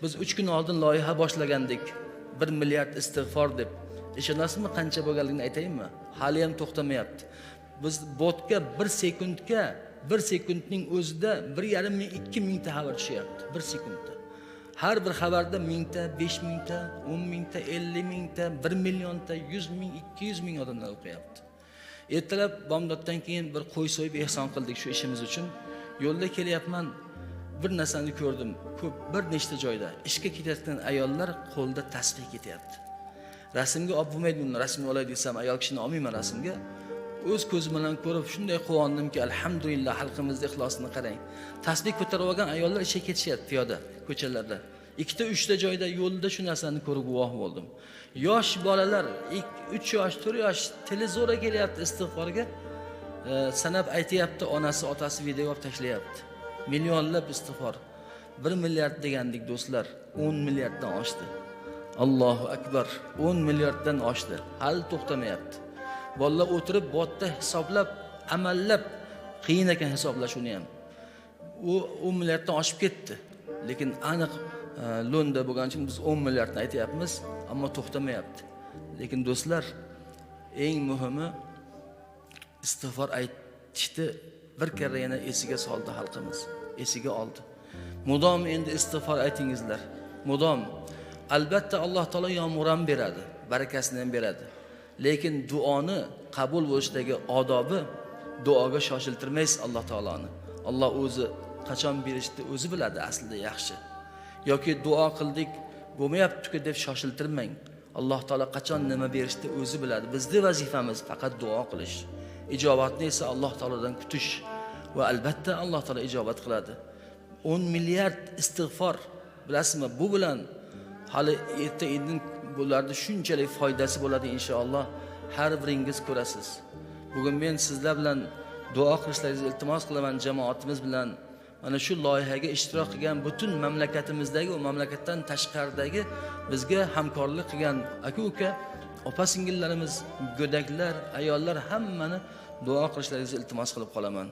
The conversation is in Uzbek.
Biz 3 kun oldin loyiha boshlagandik. 1 milliard istig'for deb. Ishonasizmi, qancha bo'lganligini aytaymi? Hali ham to'xtamayapti. Biz botga 1 sekundning o'zida 1,5 ming 2 mingta xabar tushyapti. 1 sekundda. Har bir xabarda 1000 ta, 5000 ta, 10 mingta, 50 mingta, 1 millionta, 100 ming, 200 ming odamlar o'qiyapti. Ertalab bomdoddan keyin bir qo'y so'yib ehson qildik shu ishimiz uchun. Yo'lda kelyapman, bir narsani ko'rdim. Ko'p bir nechta joyda ishga ketayotgan ayollar qo'lda tasbih ketyapti. Rasmga olib bo'lmaydi, uni rasmga olay desam, ayol kishini olmayman rasmga. O'z ko'zim bilan ko'rib shunday quvondimki, alhamdulillah, xalqimizning ixlosini qarang. Tasbih ko'tarib olgan ayollar ishga ketishyapti piyoda ko'chalarda. Ikkita, uchta joyda yo'lda shu narsani ko'rib guvoh bo'ldim. Yosh bolalar 3 yosh, 4 yosh televizorga kelyapti istig'forga. Sanab aytayapti, onasi, otasi video olib tashlayapti. Millionlab istig'for. 1 milliard degandik do'stlar, 10 milliarddan oshdi. Allohu akbar, 10 milliarddan oshdi. Hali to'xtamayapti. Bolalar o'tirib botda hisoblab, amallab qiyin ekan hisoblash uni ham. U 10 milliarddan oshib ketdi. Lekin aniq lo'nda bo'lgani uchun biz 10 milliardni aytayapmiz, ammo to'xtamayapti. Lekin do'stlar, eng muhimi istig'for aytishni bir karra yana esiga soldi xalqimiz. Esiga oldi. Mudom endi istig'for aytingizlar. Mudom. Albatta Alloh taolo yomg'ir ham beradi, barakasini ham beradi. Lekin duoni qabul bo'lishdagi odobi, duoga shoshiltirmaysiz Alloh taoloni. Alloh o'zi qachon berishni o'zi biladi aslida yaxshi. Yoki duo qildik, bo'lmayapti-ku deb shoshiltirmang. Alloh taolo qachon nima berishni o'zi biladi. Bizning vazifamiz faqat duo qilish. Ijobatni esa Alloh taolodan kutish va albatta Alloh taolo ijobat qiladi. 10 milliard istig'for, bilasizmi? Bu bilan hali erta-indin bularda shunchalik foydasi bo'ladi inshaalloh. Har biringiz ko'rasiz. Bugun men sizlar bilan duo qilishlaringizni iltimos qilaman, jamoatimiz bilan. Mana shu loyihaga ishtirok qilgan butun mamlakatimizdagi va mamlakatdan tashqaridagi bizga hamkorlik qilgan aka-uka, opa-singillarimiz, go'daklar, ayollar hammani duo qilishlaringizni iltimos qilib qolaman.